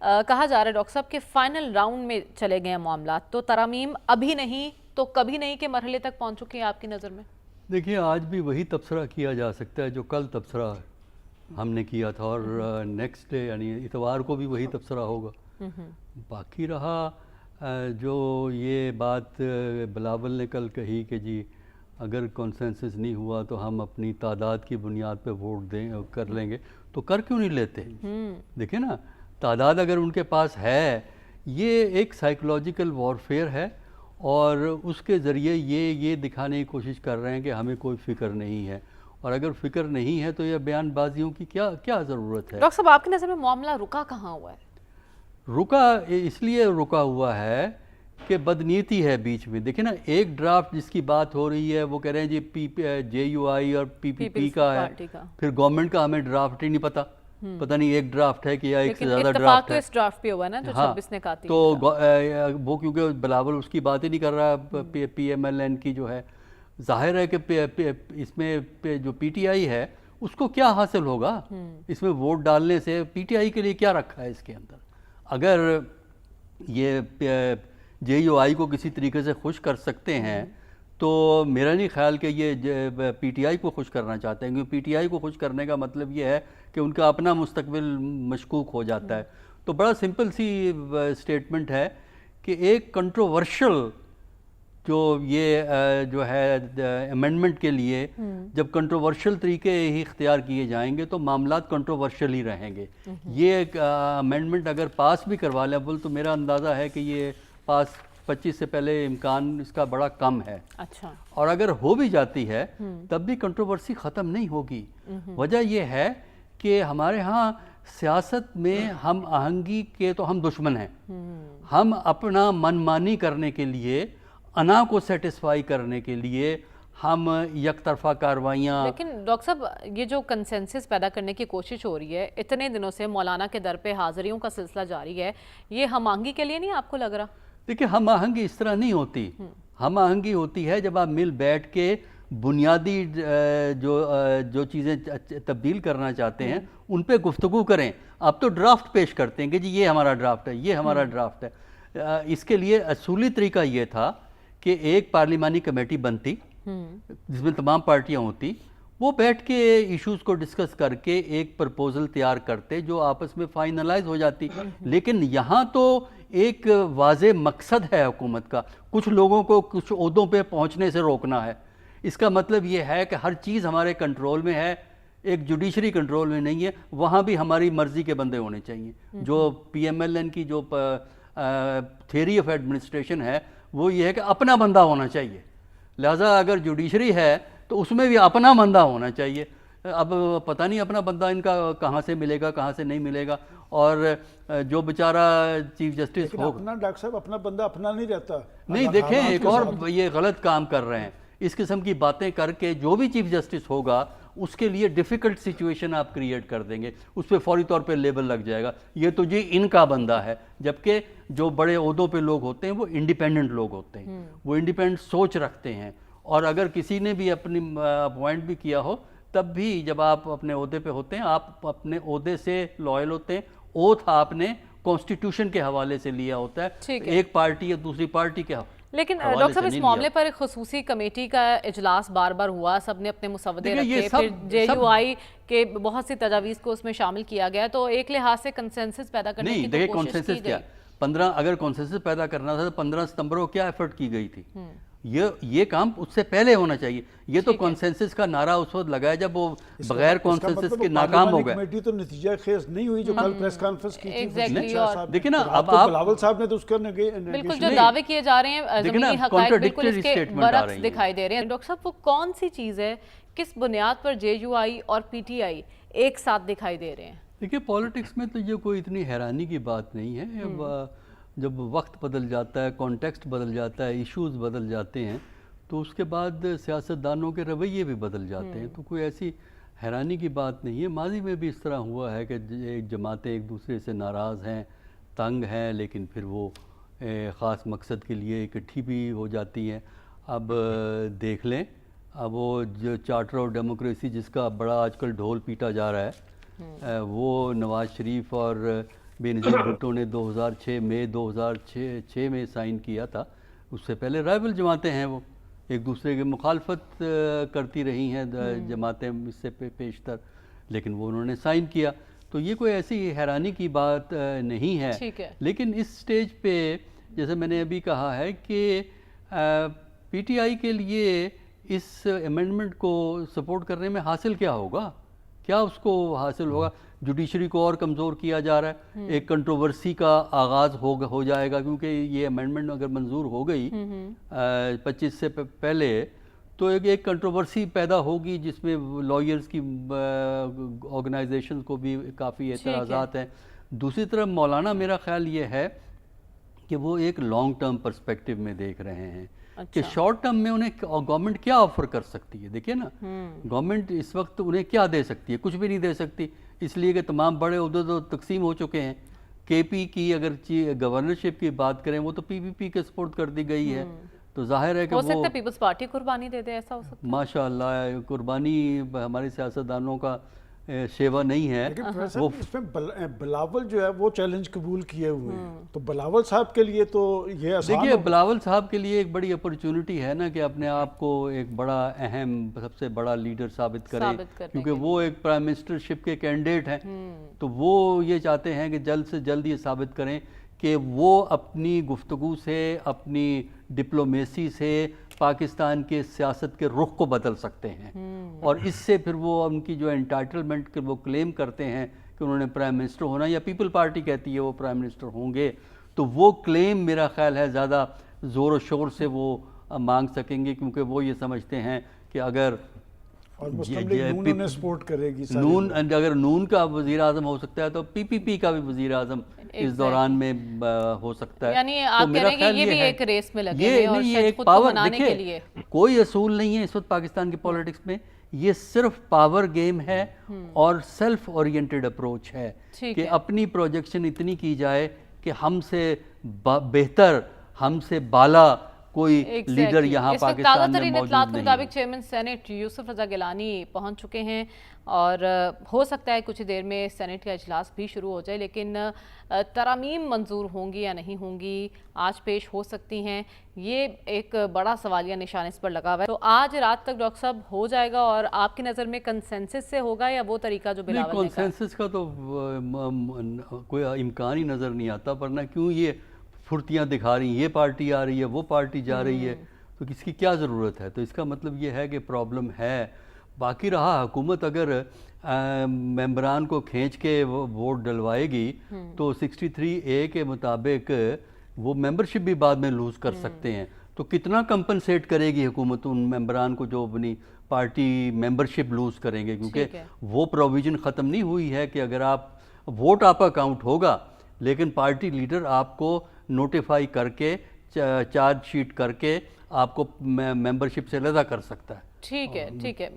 کہا جا رہا ہے ڈاکٹر صاحب کہ فائنل راؤنڈ میں چلے گئے ہیں معاملات، تو ترامیم ابھی نہیں تو کبھی نہیں کے مرحلے تک پہنچ چکی ہیں آپ کی نظر میں؟ دیکھیے آج بھی وہی تبصرہ کیا جا سکتا ہے جو کل تبصرہ ہم نے کیا تھا، اور نیکسٹ ڈے یعنی اتوار کو بھی وہی تبصرہ ہوگا۔ باقی رہا جو یہ بات بلاول نے کل کہی کہ جی اگر کنسنسس نہیں ہوا تو ہم اپنی تعداد کی بنیاد پہ ووٹ دیں اور کر لیں گے، تو کر کیوں نہیں لیتے؟ دیکھیں نا، تعداد اگر ان کے پاس ہے، یہ ایک سائیکولوجیکل وارفیئر ہے، اور اس کے ذریعے یہ دکھانے کی کوشش کر رہے ہیں کہ ہمیں کوئی فکر نہیں ہے، اور اگر فکر نہیں ہے تو یہ بیان بازیوں کی کیا ضرورت ہے؟ ڈاکٹر صاحب آپ کی نظر میں معاملہ رکا کہاں ہوا ہے؟ رکا اس لیے رکا ہوا ہے کہ بدنیتی ہے بیچ میں۔ دیکھیں نا، ایک ڈرافٹ جس کی بات ہو رہی ہے وہ کہہ رہے ہیں جی جے یو آئی اور پی پی پی کا ہے، پھر گورنمنٹ کا ہمیں ڈرافٹ ہی نہیں پتہ نہیں ایک ڈرافٹ ہے کہ یا ایک سے زیادہ ڈرافٹ ہے۔ اس ڈرافٹ پہ ہوا نا جو 26 نے کہا، تو وہ کیونکہ بلاول اس کی بات ہی نہیں کر رہا، پی ایم ایل این کی جو ہے، ظاہر ہے کہ اس میں جو پی ٹی آئی ہے اس کو کیا حاصل ہوگا اس میں ووٹ ڈالنے سے؟ پی ٹی آئی کے لیے کیا رکھا ہے اس کے اندر؟ اگر یہ جے یو آئی کو کسی طریقے سے خوش کر سکتے ہیں تو میرا نہیں خیال کہ یہ پی ٹی آئی کو خوش کرنا چاہتے ہیں، کیونکہ پی ٹی آئی کو خوش کرنے کا مطلب یہ ہے کہ ان کا اپنا مستقبل مشکوک ہو جاتا ہے۔ تو بڑا سمپل سی سٹیٹمنٹ ہے کہ ایک کنٹروورشل جو یہ جو ہے امینڈمنٹ کے لیے جب کنٹروورشل طریقے ہی اختیار کیے جائیں گے تو معاملات کنٹروورشل ہی رہیں گے۔ یہ ایک امینڈمنٹ اگر پاس بھی کروا لیں تو میرا اندازہ ہے کہ یہ پاس 25 سے پہلے امکان اس کا بڑا کم ہے۔ اچھا، اور اگر ہو بھی جاتی ہے تب بھی کنٹروورسی ختم نہیں ہوگی۔ وجہ یہ ہے کہ ہمارے ہاں سیاست میں ہم آہنگی کے تو ہم دشمن ہیں۔ ہم اپنا من مانی کرنے کے لیے، انا کو سیٹسفائی کرنے کے لیے ہم یک طرفہ کاروائیاں۔ لیکن ڈاکٹر صاحب یہ جو کنسنسس پیدا کرنے کی کوشش ہو رہی ہے، اتنے دنوں سے مولانا کے در پہ حاضریوں کا سلسلہ جاری ہے، یہ ہم آہنگی کے لیے نہیں آپ کو لگ رہا؟ دیکھیں ہم آہنگی اس طرح نہیں ہوتی۔ ہم آہنگی ہوتی ہے جب آپ مل بیٹھ کے بنیادی جو چیزیں تبدیل کرنا چاہتے ہیں ان پہ گفتگو کریں۔ اب تو ڈرافٹ پیش کرتے ہیں کہ جی یہ ہمارا ڈرافٹ ہے، یہ ہمارا ڈرافٹ ہے۔ اس کے لیے اصولی طریقہ یہ تھا کہ ایک پارلیمانی کمیٹی بنتی جس میں تمام پارٹیاں ہوتی، وہ بیٹھ کے ایشوز کو ڈسکس کر کے ایک پرپوزل تیار کرتے جو آپس میں فائنلائز ہو جاتی۔ لیکن یہاں تو ایک واضح مقصد ہے حکومت کا، کچھ لوگوں کو کچھ عہدوں پہ پہنچنے سے روکنا ہے۔ اس کا مطلب یہ ہے کہ ہر چیز ہمارے کنٹرول میں ہے، ایک جوڈیشری کنٹرول میں نہیں ہے، وہاں بھی ہماری مرضی کے بندے ہونے چاہیے۔ جو پی ایم ایل این کی جو تھیوری آف ایڈمنسٹریشن ہے وہ یہ ہے کہ اپنا بندہ ہونا چاہیے، لہٰذا اگر جوڈیشری ہے تو اس میں بھی اپنا بندہ ہونا چاہیے۔ اب پتہ نہیں اپنا بندہ ان کا کہاں سے ملے گا، کہاں سے نہیں ملے گا، اور جو بیچارہ چیف جسٹس ہو اپنا ڈاکٹر صاحب اپنا بندہ اپنا نہیں رہتا۔ نہیں، دیکھیں ایک اور یہ غلط کام کر رہے ہیں، اس قسم کی باتیں کر کے جو بھی چیف جسٹس ہوگا اس کے لیے ڈیفیکلٹ سچویشن آپ کریٹ کر دیں گے، اس پہ فوری طور پہ لیبل لگ جائے گا یہ تو جی ان کا بندہ ہے، جبکہ جو بڑے عہدوں پہ لوگ ہوتے ہیں وہ انڈیپینڈنٹ لوگ ہوتے ہیں، وہ انڈیپینڈنٹ سوچ رکھتے ہیں، اور اگر کسی نے بھی اپنی اپوائنٹ بھی کیا ہو تب بھی جب آپ اپنے عہدے پہ ہوتے ہیں آپ اپنے عہدے سے لائل ہوتے ہیں، اوتھ آپ نے کانسٹیٹیوشن کے حوالے سے لیا ہوتا ہے، ایک پارٹی یا دوسری پارٹی کے حوالے۔ لیکن ڈاکٹر صاحب اس معاملے پر ایک خصوصی کمیٹی کا اجلاس بار بار ہوا، سب نے اپنے مسودے رکھے، پھر جے یو آئی کے بہت سی تجاویز کو اس میں شامل کیا گیا، تو ایک لحاظ سے کنسنسس پیدا کرنے کی تو کوشش کی گئی۔ 15 اگر کنسنسس پیدا کرنا تھا تو 15 ستمبر کو کیا ایفرٹ کی گئی تھی؟ یہ کام اس سے پہلے ہونا چاہیے۔ یہ تو کنسنسس کا نعرہ اس وقت لگایا جب وہ بغیر کنسنسس کے ناکام ہو گئے۔ کمیٹی تو نتیجہ خیز نہیں ہوئی جو کل پریس کانفرنس کی تھی۔ دیکھیں نا اب آپ بلاول صاحب نے تو اس کا بالکل جو دعوے کیے جا رہے ہیں زمینی حقائق بالکل اس کے برعکس دکھائی دے رہے ہیں۔ ڈاکٹر صاحب وہ کون سی چیز ہے، کس بنیاد پر جے یو آئی اور پی ٹی آئی ایک ساتھ دکھائی دے رہے ہیں؟ دیکھیں پالیٹکس میں تو یہ کوئی اتنی حیرانی کی بات نہیں ہے، جب وقت بدل جاتا ہے، کانٹیکسٹ بدل جاتا ہے، ایشوز بدل جاتے ہیں تو اس کے بعد سیاستدانوں کے رویے بھی بدل جاتے ہیں، تو کوئی ایسی حیرانی کی بات نہیں ہے۔ ماضی میں بھی اس طرح ہوا ہے کہ جماعتیں ایک دوسرے سے ناراض ہیں، تنگ ہیں، لیکن پھر وہ خاص مقصد کے لیے اکٹھی بھی ہو جاتی ہیں۔ اب دیکھ لیں، اب وہ جو چارٹر آف ڈیموکریسی جس کا بڑا آج کل ڈھول پیٹا جا رہا ہے، وہ نواز شریف اور بینظیر بھٹو نے 2006 میں سائن کیا تھا. اس سے پہلے رائیول جماعتیں ہیں، وہ ایک دوسرے کی مخالفت کرتی رہی ہیں جماعتیں اس سے پیشتر، لیکن وہ انہوں نے سائن کیا. تو یہ کوئی ایسی حیرانی کی بات نہیں ہے. لیکن اس سٹیج پہ جیسے میں نے ابھی کہا ہے کہ پی ٹی آئی کے لیے اس امینڈمنٹ کو سپورٹ کرنے میں حاصل کیا ہوگا؟ کیا اس کو حاصل ہوگا؟ جوڈیشری کو اور کمزور کیا جا رہا ہے، ایک کنٹروورسی کا آغاز ہو جائے گا، کیونکہ یہ امینڈمنٹ اگر منظور ہو گئی 25 سے پہلے تو ایک کنٹروورسی پیدا ہوگی جس میں لائرز کی آرگنائزیشن کو بھی کافی اعتراضات ہیں. دوسری طرف مولانا میرا خیال یہ ہے کہ وہ ایک لانگ ٹرم پرسپیکٹیو میں دیکھ رہے ہیں کہ شارٹ ٹرم میں انہیں گورنمنٹ کیا آفر کر سکتی ہے. دیکھیے نا، گورنمنٹ اس وقت انہیں کیا دے سکتی ہے؟ کچھ بھی نہیں دے سکتی، اس لیے کہ تمام بڑے عہدے تو تقسیم ہو چکے ہیں. کے پی کی اگر گورنرشپ کی بات کریں وہ تو پی پی پی کے سپورٹ کر دی گئی ہے، تو ظاہر ہے کہ ہو سکتا ہے پیپلز پارٹی قربانی دے دے، ایسا ہو سکتا ہے. ماشاء اللہ قربانی ہمارے سیاستدانوں کا شیوا نہیں ہے. اس میں بلاول جو ہے وہ چیلنج قبول کیے ہوئے ہیں، تو بلاول صاحب کے لیے تو یہ آسان. دیکھیے بلاول صاحب کے لیے ایک بڑی اپرچونٹی ہے نا کہ اپنے آپ کو ایک بڑا اہم سب سے بڑا لیڈر ثابت کریں، کیونکہ وہ ایک پرائم منسٹر شپ کے کینڈیڈیٹ ہیں. تو وہ یہ چاہتے ہیں کہ جلد سے جلد یہ ثابت کریں کہ وہ اپنی گفتگو سے، اپنی ڈپلومیسی سے پاکستان کے سیاست کے رخ کو بدل سکتے ہیں، اور اس سے پھر وہ ان کی جو انٹائٹلمنٹ وہ کلیم کرتے ہیں کہ انہوں نے پرائم منسٹر ہونا، یا پیپل پارٹی کہتی ہے وہ پرائم منسٹر ہوں گے، تو وہ کلیم میرا خیال ہے زیادہ زور و شور سے وہ مانگ سکیں گے، کیونکہ وہ یہ سمجھتے ہیں کہ اگر اگر نون کا وزیر اعظم ہو سکتا ہے تو پی پی پی کا بھی وزیر اعظم اس دوران میں ہو سکتا ہے. یعنی آپ کہہ رہے ہیں کہ یہ بھی ایک ریس میں لگے ہیں اور شاید خود کو منانے کے لیے. کوئی اصول نہیں ہے اس وقت پاکستان کی پولیٹکس میں، یہ صرف پاور گیم ہے اور سیلف اورینٹڈ اپروچ ہے کہ اپنی پروجیکشن اتنی کی جائے کہ ہم سے بہتر، ہم سے بالا کوئی لیڈر یہاں پاکستان میں موجود نہیں. کے مطابق چیئرمین سینٹ یوسف رضا گیلانی پہنچ چکے ہیں اور ہو سکتا ہے کچھ دیر میں سینٹ کا اجلاس بھی شروع ہو جائے، لیکن ترامیم منظور ہوں گی یا نہیں ہوں گی، آج پیش ہو سکتی ہیں، یہ ایک بڑا سوالیہ نشان اس پر لگا ہوا ہے. تو آج رات تک ڈاکٹر صاحب ہو جائے گا، اور آپ کی نظر میں کنسنسس سے ہوگا یا وہ طریقہ جو بلاول نے کہا؟ کنسنسس کا تو کوئی امکان ہی نظر نہیں آتا، ورنہ کیوں یہ پھرتیاں دکھا رہی ہیں، یہ پارٹی آ رہی ہے، وہ پارٹی جا رہی ہے، تو اس کی کیا ضرورت ہے؟ تو اس کا مطلب یہ ہے کہ پرابلم ہے. باقی رہا حکومت اگر ممبران کو کھینچ کے ووٹ ڈلوائے گی تو 63A کے مطابق وہ ممبرشپ بھی بعد میں لوز کر سکتے ہیں. تو کتنا کمپنسیٹ کرے گی حکومت ان ممبران کو جو اپنی پارٹی ممبرشپ لوز کریں گے؟ کیونکہ وہ پروویژن ختم نہیں ہوئی ہے کہ اگر آپ ووٹ آپ کا کاؤنٹ ہوگا، لیکن پارٹی لیڈر آپ کو نوٹیفائی کر کے چارج شیٹ کر کے آپ کو ممبرشپ سے علیحدہ کر سکتا ہے. ٹھیک ہے.